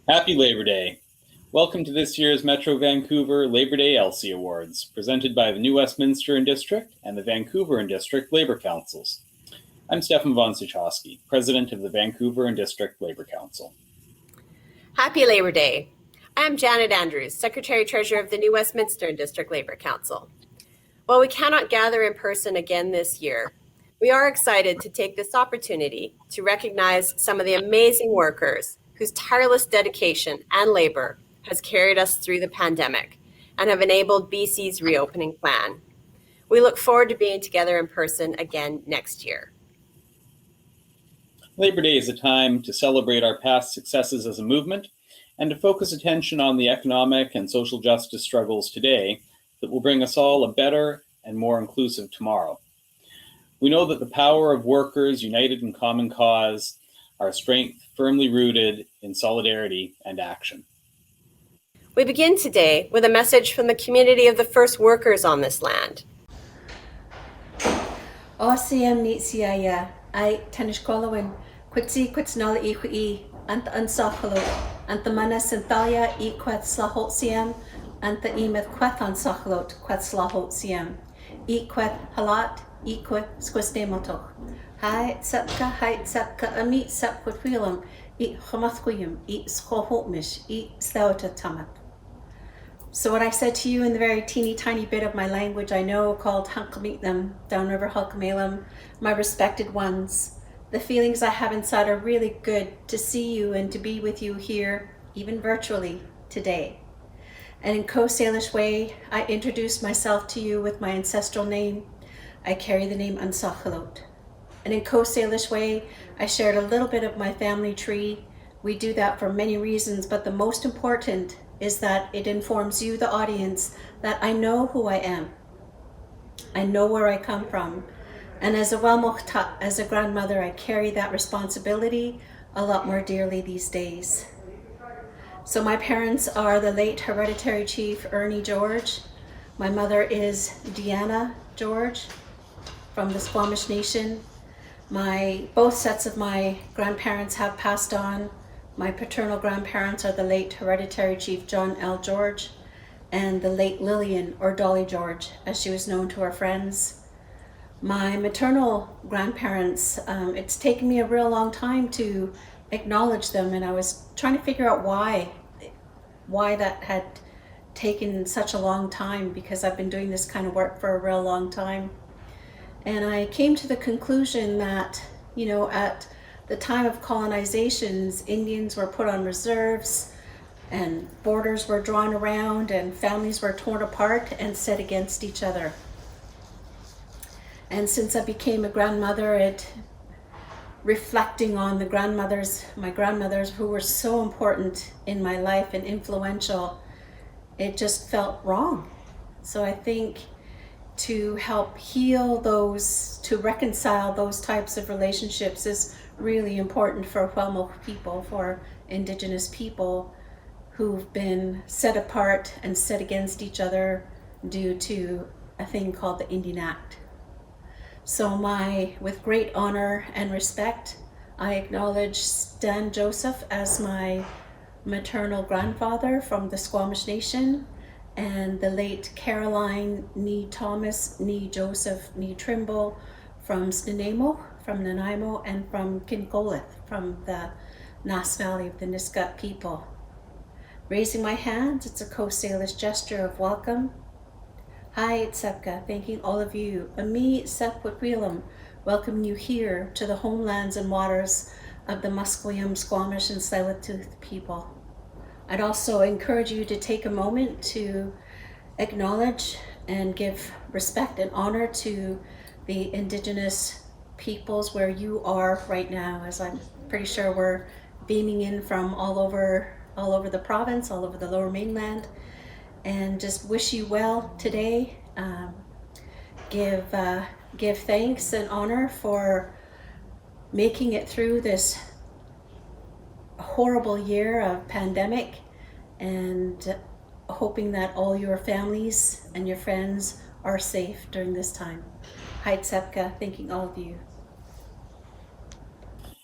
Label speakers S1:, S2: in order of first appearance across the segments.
S1: Happy Labor Day! Welcome to this year's Metro Vancouver Labor Day Elsie Awards, presented by the New Westminster and District and the Vancouver and District Labor Councils. I'm Stefan von Suchowski, President of the Vancouver and District Labor Council.
S2: Happy Labor Day! I'm Janet Andrews, Secretary-Treasurer of the New Westminster and District Labor Council. While we cannot gather in person again this year, we are excited to take this opportunity to recognize some of the amazing workers whose tireless dedication and labor has carried us through the pandemic and have enabled BC's reopening plan. We look forward to being together in person again next year.
S1: Labor Day is a time to celebrate our past successes as a movement and to focus attention on the economic and social justice struggles today that will bring us all a better and more inclusive tomorrow. We know that the power of workers united in common cause, our strength firmly rooted in solidarity and action.
S2: We begin today with a message from the community of the first workers on this land.
S3: OCM Nitsiaya, I Tanishkolowin, Quitsi Quitsnala Iqui, Anta Ansachalo, Anta Mana Santalia Equat Slahotziam, Anta Emeth Quathan Sachlot, Quatslahotziam, Equat Halat, Equat Squisnemotoch. Hai Tsapka Amit Sapquilum, Eat Homathquium, Eat Schohotmish, Eat Stauta Tamat. So what I said to you in the very teeny tiny bit of my language I know called Hunkameetnam, Downriver Hulkamelam, my respected ones, the feelings I have inside are really good to see you and to be with you here, even virtually, today. And in Coast Salish way, I introduce myself to you with my ancestral name. I carry the name Ansachalot. And in Coast Salish way, I shared a little bit of my family tree. We do that for many reasons, but the most important is that it informs you, the audience, that I know who I am. I know where I come from. And as a Welmochta, as a grandmother, I carry that responsibility a lot more dearly these days. So my parents are the late hereditary chief Ernie George. My mother is Deanna George from the Squamish Nation. Both sets of my grandparents have passed on. My paternal grandparents are the late hereditary chief John L. George and the late Lillian, or Dolly George, as she was known to her friends. My maternal grandparents, it's taken me a real long time to acknowledge them, and I was trying to figure out why that had taken such a long time, because I've been doing this kind of work for a real long time. And I came to the conclusion that, at the time of colonizations, Indians were put on reserves and borders were drawn around and families were torn apart and set against each other. And since I became a grandmother, reflecting on my grandmothers who were so important in my life and influential, it just felt wrong. So I think to help heal those, to reconcile those types of relationships is really important for Whelmoch people, for Indigenous people who've been set apart and set against each other due to a thing called the Indian Act. So with great honor and respect, I acknowledge Stan Joseph as my maternal grandfather from the Squamish Nation, and the late Caroline Nee Thomas Nee Joseph Nee Trimble from Snuneymuxw, from Nanaimo, and from Kincolith, from the Nass Valley of the Nisga'a people. Raising my hands, it's a Coast Salish gesture of welcome. Hi, Tsepka, thanking all of you. Ami Sepwikwilam, welcoming you here to the homelands and waters of the Musqueam, Squamish, and Tsleil-Waututh people. I'd also encourage you to take a moment to acknowledge and give respect and honor to the Indigenous peoples where you are right now, as I'm pretty sure we're beaming in from all over the province, all over the Lower Mainland, and just wish you well today. Give thanks and honor for making it through this horrible year of pandemic, and hoping that all your families and your friends are safe during this time. Hi, Tsepka, thanking all of you.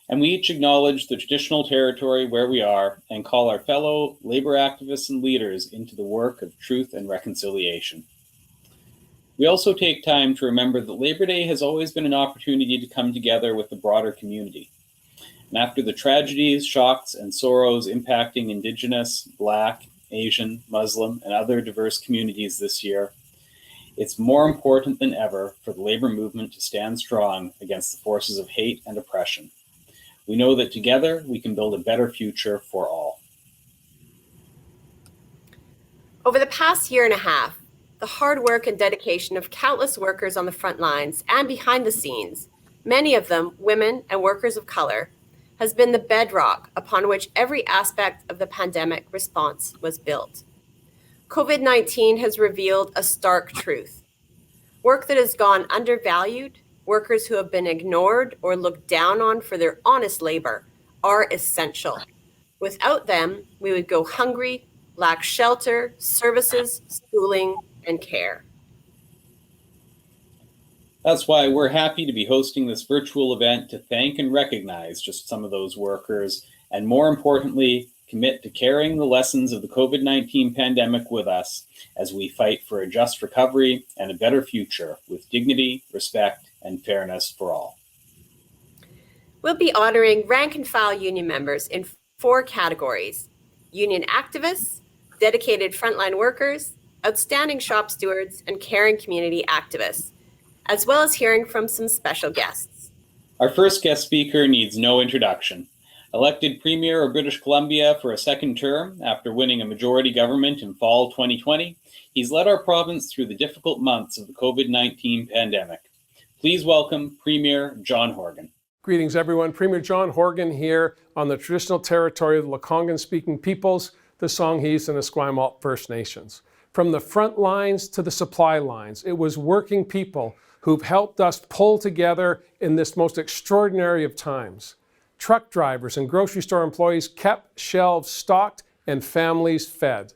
S1: And we each acknowledge the traditional territory where we are and call our fellow labor activists and leaders into the work of truth and reconciliation. We also take time to remember that Labor Day has always been an opportunity to come together with the broader community. And after the tragedies, shocks, and sorrows impacting Indigenous, Black, Asian, Muslim, and other diverse communities this year, it's more important than ever for the labor movement to stand strong against the forces of hate and oppression. We know that together we can build a better future for all.
S2: Over the past year and a half, the hard work and dedication of countless workers on the front lines and behind the scenes, many of them women and workers of color, has been the bedrock upon which every aspect of the pandemic response was built. COVID-19 has revealed a stark truth. Work that has gone undervalued, workers who have been ignored or looked down on for their honest labor, are essential. Without them, we would go hungry, lack shelter, services, schooling, and care.
S1: That's why we're happy to be hosting this virtual event to thank and recognize just some of those workers, and more importantly, commit to carrying the lessons of the COVID-19 pandemic with us as we fight for a just recovery and a better future with dignity, respect, and fairness for all.
S2: We'll be honoring rank and file union members in 4 categories: union activists, dedicated frontline workers, outstanding shop stewards, and caring community activists, as well as hearing from some special guests.
S1: Our first guest speaker needs no introduction. Elected Premier of British Columbia for a second term after winning a majority government in fall 2020, he's led our province through the difficult months of the COVID-19 pandemic. Please welcome Premier John Horgan.
S4: Greetings, everyone. Premier John Horgan here on the traditional territory of the Lekwungen-speaking peoples, the Songhees and Esquimalt First Nations. From the front lines to the supply lines, it was working people who've helped us pull together in this most extraordinary of times. Truck drivers and grocery store employees kept shelves stocked and families fed.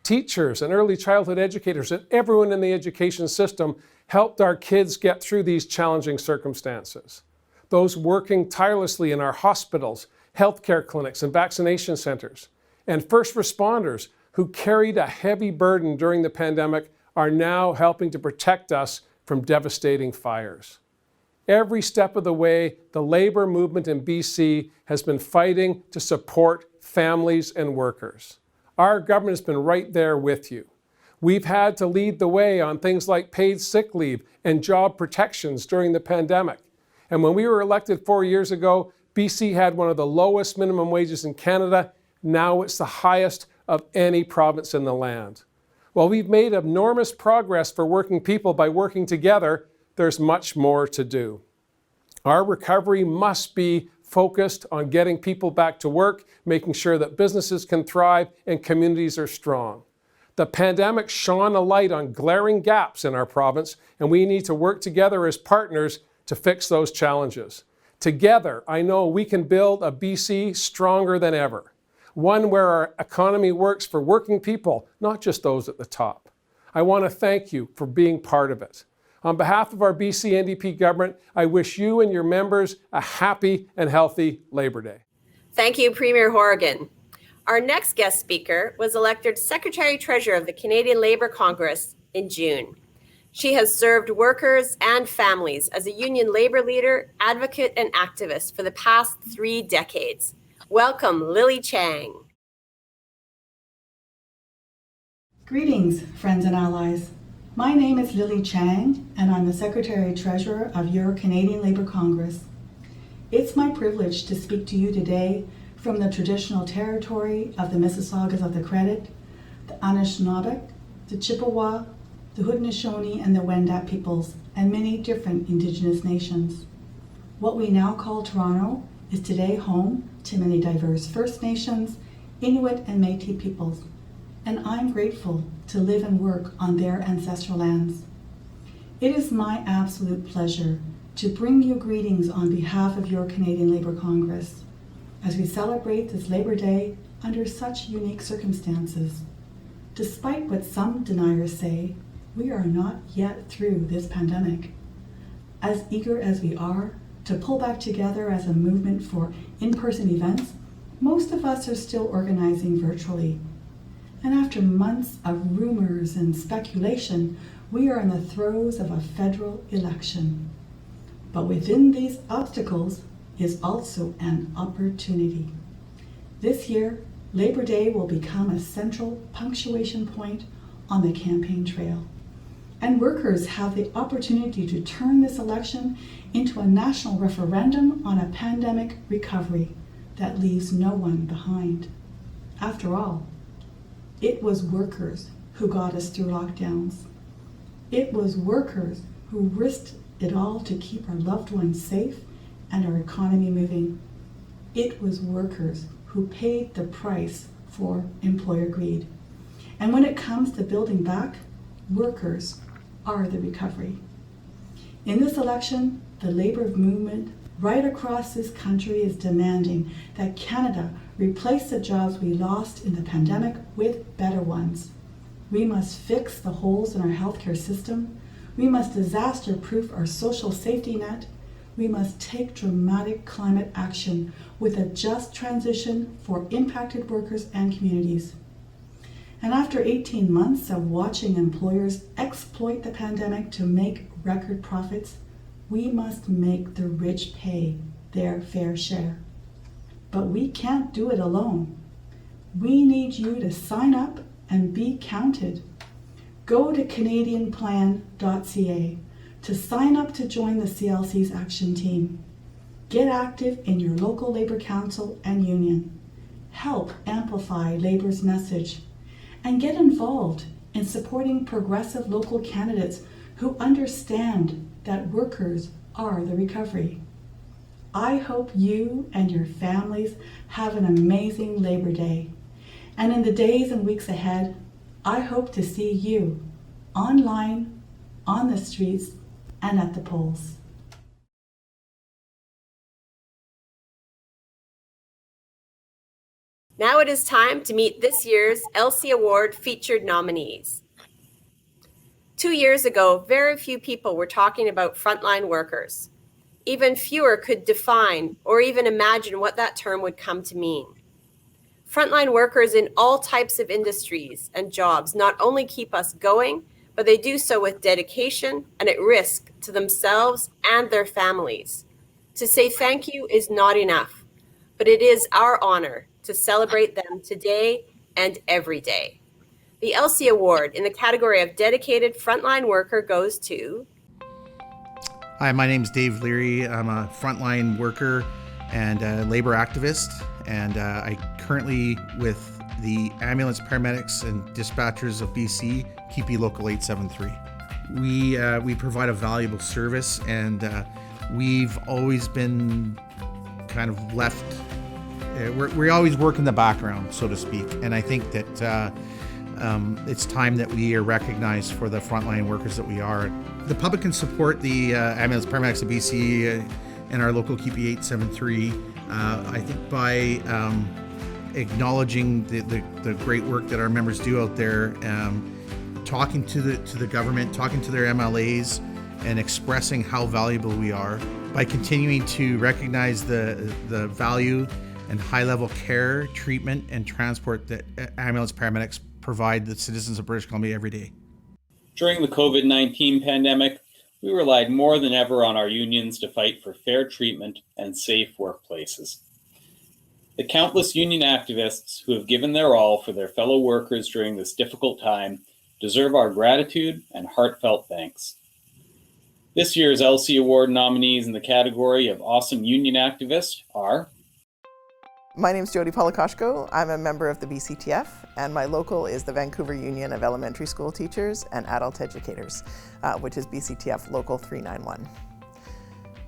S4: Teachers and early childhood educators and everyone in the education system helped our kids get through these challenging circumstances. Those working tirelessly in our hospitals, healthcare clinics, and vaccination centers, and first responders who carried a heavy burden during the pandemic are now helping to protect us from devastating fires. Every step of the way, the labor movement in BC has been fighting to support families and workers. Our government has been right there with you. We've had to lead the way on things like paid sick leave and job protections during the pandemic. And when we were elected 4 years ago, BC had one of the lowest minimum wages in Canada. Now it's the highest of any province in the land. While we've made enormous progress for working people by working together, there's much more to do. Our recovery must be focused on getting people back to work, making sure that businesses can thrive and communities are strong. The pandemic shone a light on glaring gaps in our province, and we need to work together as partners to fix those challenges. Together, I know we can build a BC stronger than ever, one where our economy works for working people, not just those at the top. I want to thank you for being part of it. On behalf of our BC NDP government, I wish you and your members a happy and healthy Labor Day.
S2: Thank you, Premier Horgan. Our next guest speaker was elected Secretary-Treasurer of the Canadian Labour Congress in June. She has served workers and families as a union labor leader, advocate, and activist for the past 3 decades. Welcome, Lily Chang.
S5: Greetings, friends and allies. My name is Lily Chang, and I'm the Secretary-Treasurer of your Canadian Labour Congress. It's my privilege to speak to you today from the traditional territory of the Mississaugas of the Credit, the Anishinaabe, the Chippewa, the Haudenosaunee, and the Wendat peoples, and many different Indigenous nations. What we now call Toronto is today home to many diverse First Nations, Inuit, and Métis peoples, and I'm grateful to live and work on their ancestral lands. It is my absolute pleasure to bring you greetings on behalf of your Canadian Labour Congress as we celebrate this Labor Day under such unique circumstances. Despite what some deniers say, we are not yet through this pandemic. As eager as we are to pull back together as a movement for in-person events, most of us are still organizing virtually. And after months of rumors and speculation, we are in the throes of a federal election. But within these obstacles is also an opportunity. This year, Labor Day will become a central punctuation point on the campaign trail. And workers have the opportunity to turn this election into a national referendum on a pandemic recovery that leaves no one behind. After all, it was workers who got us through lockdowns. It was workers who risked it all to keep our loved ones safe and our economy moving. It was workers who paid the price for employer greed. And when it comes to building back, workers are the recovery. In this election, the labor movement right across this country is demanding that Canada replace the jobs we lost in the pandemic with better ones. We must fix the holes in our healthcare system. We must disaster-proof our social safety net. We must take dramatic climate action with a just transition for impacted workers and communities. And after 18 months of watching employers exploit the pandemic to make record profits, we must make the rich pay their fair share. But we can't do it alone. We need you to sign up and be counted. Go to canadianplan.ca to sign up to join the CLC's action team. Get active in your local Labour Council and union. Help amplify Labour's message. And get involved in supporting progressive local candidates who understand that workers are the recovery. I hope you and your families have an amazing Labor Day. And in the days and weeks ahead, I hope to see you online, on the streets, and at the polls.
S2: Now it is time to meet this year's Elsie Award featured nominees. 2 years ago, very few people were talking about frontline workers. Even fewer could define or even imagine what that term would come to mean. Frontline workers in all types of industries and jobs not only keep us going, but they do so with dedication and at risk to themselves and their families. To say thank you is not enough, but it is our honor to celebrate them today and every day. The Elsie Award in the category of dedicated frontline worker goes to...
S6: Hi, my name is Dave Leary. I'm a frontline worker and a labor activist, and I currently with the ambulance paramedics and dispatchers of BC, KP Local 873. We provide a valuable service, and we've always been kind of left. We always work in the background, so to speak, and I think that it's time that we are recognized for the frontline workers that we are. The public can support the ambulance paramedics of BC and our local KP 873. I think by acknowledging the great work that our members do out there, talking to the government, talking to their MLAs, and expressing how valuable we are, by continuing to recognize the value and high-level care, treatment, and transport that ambulance paramedics provide the citizens of British Columbia every day.
S1: During the COVID-19 pandemic, we relied more than ever on our unions to fight for fair treatment and safe workplaces. The countless union activists who have given their all for their fellow workers during this difficult time deserve our gratitude and heartfelt thanks. This year's Elsie Award nominees in the category of Awesome Union Activist are...
S7: My name is Jody Polikoshko. I'm a member of the BCTF, and my local is the Vancouver Union of Elementary School Teachers and Adult Educators, which is BCTF Local 391.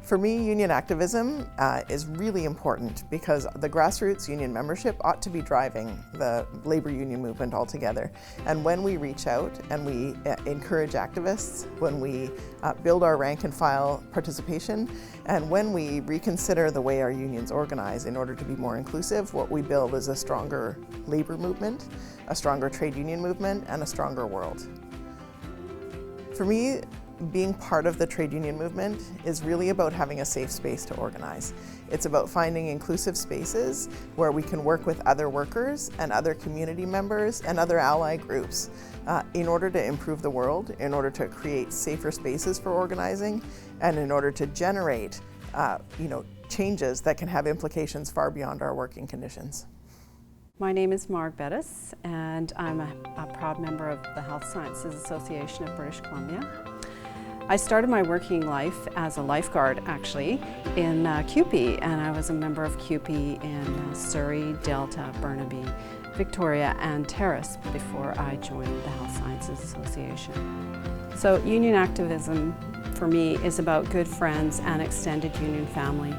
S7: For me, union activism is really important because the grassroots union membership ought to be driving the labor union movement altogether. And when we reach out and we encourage activists, when we build our rank and file participation, and when we reconsider the way our unions organize in order to be more inclusive, what we build is a stronger labor movement, a stronger trade union movement, and a stronger world. For me, being part of the trade union movement is really about having a safe space to organize. It's about finding inclusive spaces where we can work with other workers and other community members and other ally groups in order to improve the world, in order to create safer spaces for organizing, and in order to generate changes that can have implications far beyond our working conditions.
S8: My name is Marg Bettis, and I'm a proud member of the Health Sciences Association of British Columbia. I started my working life as a lifeguard, actually, in CUPE, and I was a member of CUPE in Surrey, Delta, Burnaby, Victoria, and Terrace before I joined the Health Sciences Association. So union activism for me is about good friends and extended union family.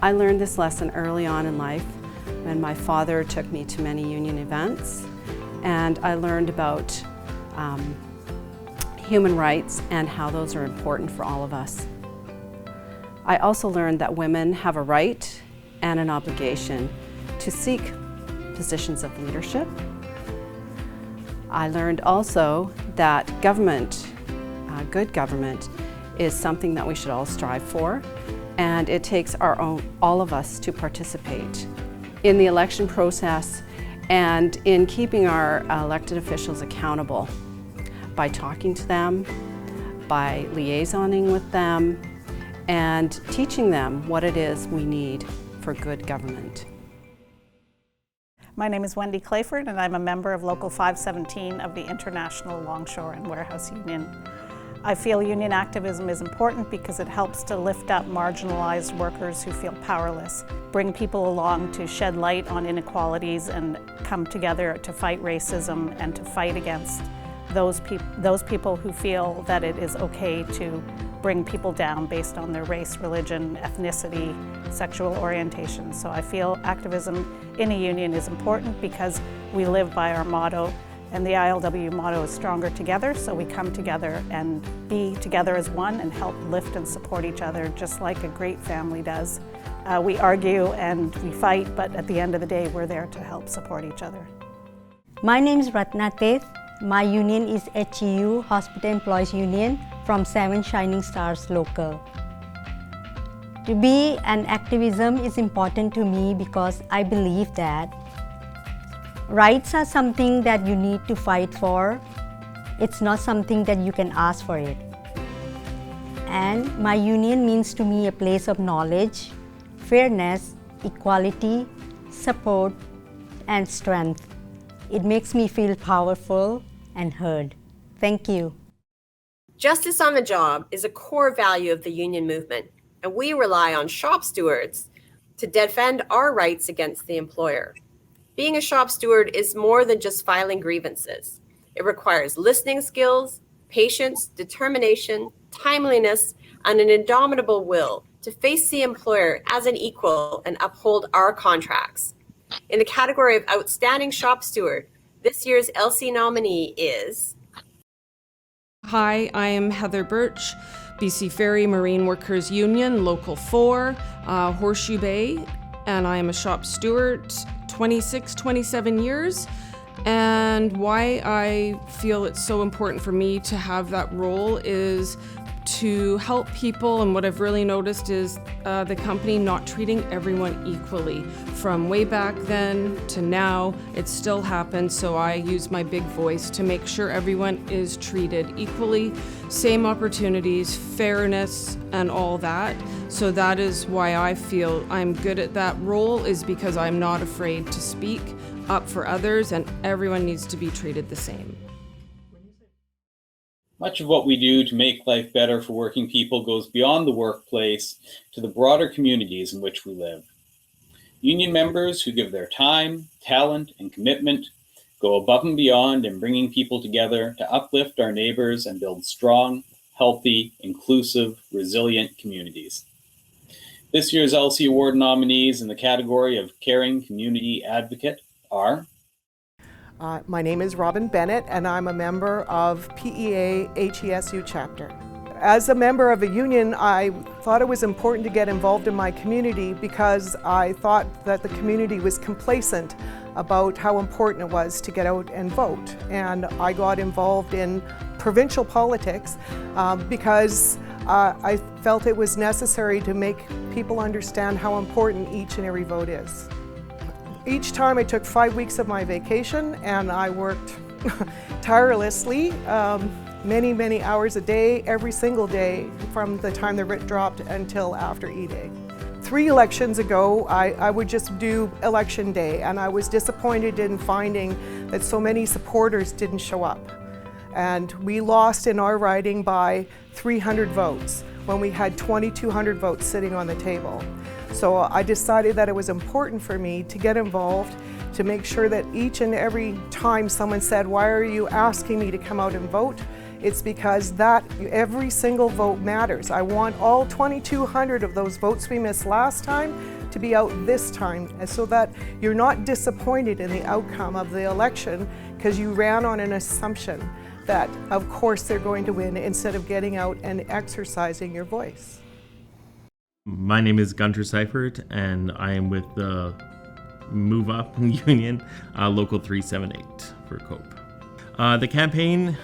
S8: I learned this lesson early on in life when my father took me to many union events, and I learned about human rights and how those are important for all of us. I also learned that women have a right and an obligation to seek positions of leadership. I learned also that government, good government, is something that we should all strive for, and it takes all of us to participate in the election process and in keeping our elected officials accountable by talking to them, by liaisoning with them, and teaching them what it is we need for good government.
S9: My name is Wendy Clayford, and I'm a member of Local 517 of the International Longshore and Warehouse Union. I feel union activism is important because it helps to lift up marginalized workers who feel powerless, bring people along to shed light on inequalities and come together to fight racism and to fight against those people who feel that it is okay to bring people down based on their race, religion, ethnicity, sexual orientation. So I feel activism in a union is important because we live by our motto, and the ILW motto is stronger together, so we come together and be together as one and help lift and support each other just like a great family does. We argue and we fight, but at the end of the day, we're there to help support each other.
S10: My name is Ratna Teth. My union is HEU, Hospital Employees Union, from 7 Shining Stars Local. To be an activism is important to me because I believe that rights are something that you need to fight for. It's not something that you can ask for it. And my union means to me a place of knowledge, fairness, equality, support, and strength. It makes me feel powerful and heard. Thank you.
S2: Justice on the job is a core value of the union movement, and we rely on shop stewards to defend our rights against the employer. Being a shop steward is more than just filing grievances. It requires listening skills, patience, determination, timeliness, and an indomitable will to face the employer as an equal and uphold our contracts. In the category of Outstanding Shop Steward, this year's Elsie nominee is...
S11: Hi, I am Heather Birch, BC Ferry Marine Workers Union, Local 4, Horseshoe Bay, and I am a shop steward, 27 years. And why I feel it's so important for me to have that role is to help people, and what I've really noticed is the company not treating everyone equally. From way back then to now, it still happens, so I use my big voice to make sure everyone is treated equally, same opportunities, fairness, and all that. So that is why I feel I'm good at that role, is because I'm not afraid to speak up for others, and everyone needs to be treated the same.
S1: Much of what we do to make life better for working people goes beyond the workplace to the broader communities in which we live. Union members who give their time, talent, and commitment go above and beyond in bringing people together to uplift our neighbors and build strong, healthy, inclusive, resilient communities. This year's Elsie Award nominees in the category of Caring Community Advocate are...
S12: My name is Robin Bennett, and I'm a member of PEA HESU chapter. As a member of a union, I thought it was important to get involved in my community because I thought that the community was complacent about how important it was to get out and vote. And I got involved in provincial politics because I felt it was necessary to make people understand how important each and every vote is. Each time I took 5 weeks of my vacation and I worked tirelessly, many hours a day, every single day from the time the writ dropped until after E-Day. 3 elections ago, I would just do election day, and I was disappointed in finding that so many supporters didn't show up. And we lost in our riding by 300 votes when we had 2,200 votes sitting on the table. So I decided that it was important for me to get involved, to make sure that each and every time someone said, "Why are you asking me to come out and vote?" It's because that every single vote matters. I want all 2,200 of those votes we missed last time to be out this time, and so that you're not disappointed in the outcome of the election because you ran on an assumption that of course they're going to win instead of getting out and exercising your voice.
S13: My name is Gunter Seifert, and I am with the Move Up Union, Local 378 for COPE. The campaign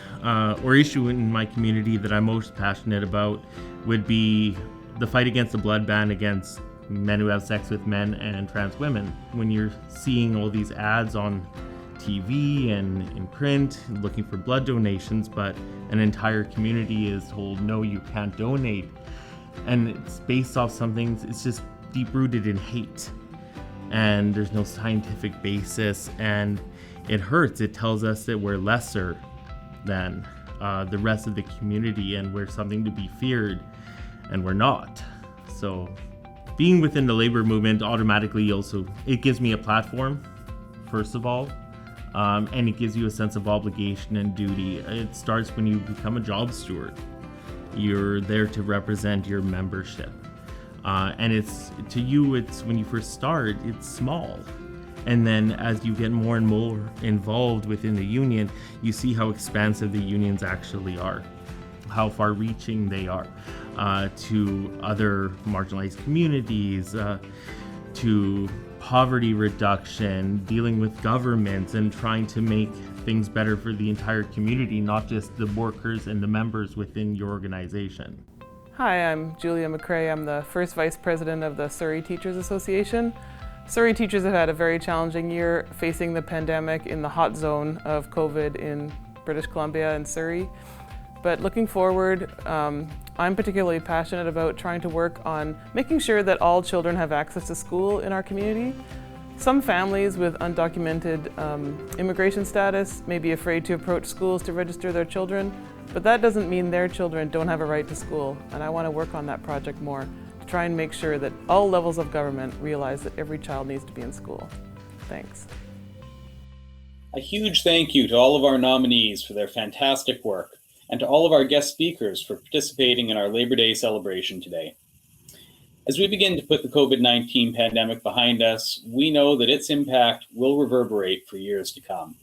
S13: or issue in my community that I'm most passionate about would be the fight against the blood ban against men who have sex with men and trans women. When you're seeing all these ads on TV and in print looking for blood donations, but an entire community is told, no, you can't donate. And it's based off something, it's just deep-rooted in hate. And there's no scientific basis, and it hurts. It tells us that we're lesser than the rest of the community, and we're something to be feared, and we're not. So being within the labor movement automatically it gives me a platform, first of all, and it gives you a sense of obligation and duty. It starts when you become a job steward. You're there to represent your membership. And it's when you first start, it's small. And then as you get more and more involved within the union, you see how expansive the unions actually are, how far-reaching they are to other marginalized communities, to poverty reduction, dealing with governments, and trying to make things better for the entire community, not just the workers and the members within your organization.
S14: Hi, I'm Julia McCrae. I'm the first Vice President of the Surrey Teachers Association. Surrey teachers have had a very challenging year facing the pandemic in the hot zone of COVID in British Columbia and Surrey. But looking forward, I'm particularly passionate about trying to work on making sure that all children have access to school in our community. Some families with undocumented immigration status may be afraid to approach schools to register their children, but that doesn't mean their children don't have a right to school, and I want to work on that project more to try and make sure that all levels of government realize that every child needs to be in school. Thanks.
S1: A huge thank you to all of our nominees for their fantastic work, and to all of our guest speakers for participating in our Labor Day celebration today. As we begin to put the COVID-19 pandemic behind us, we know that its impact will reverberate for years to come.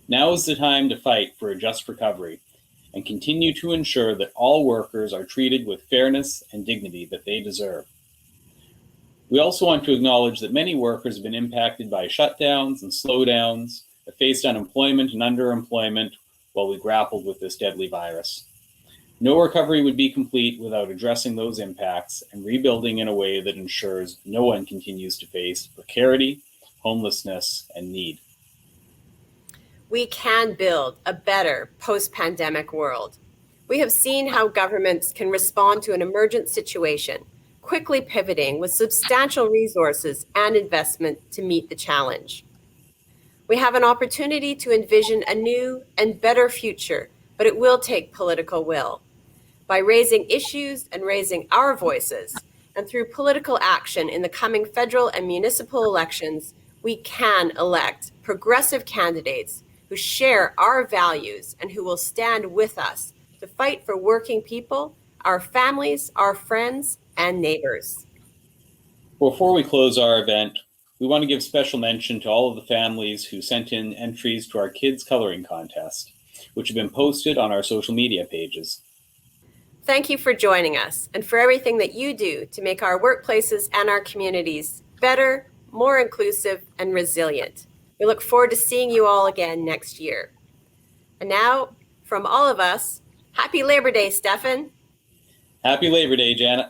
S1: Now is the time to fight for a just recovery and continue to ensure that all workers are treated with fairness and dignity that they deserve. We also want to acknowledge that many workers have been impacted by shutdowns and slowdowns, have faced unemployment and underemployment while we grappled with this deadly virus. No recovery would be complete without addressing those impacts and rebuilding in a way that ensures no one continues to face precarity, homelessness, and need.
S2: We can build a better post-pandemic world. We have seen how governments can respond to an emergent situation, quickly pivoting with substantial resources and investment to meet the challenge. We have an opportunity to envision a new and better future, but it will take political will. By raising issues and raising our voices, and through political action in the coming federal and municipal elections, we can elect progressive candidates who share our values and who will stand with us to fight for working people, our families, our friends, and neighbors.
S1: Before we close our event, we want to give special mention to all of the families who sent in entries to our kids' coloring contest, which have been posted on our social media pages.
S2: Thank you for joining us and for everything that you do to make our workplaces and our communities better, more inclusive, and resilient. We look forward to seeing you all again next year. And now, From all of us, happy Labor Day, Stefan.
S1: Happy Labor Day, Janet.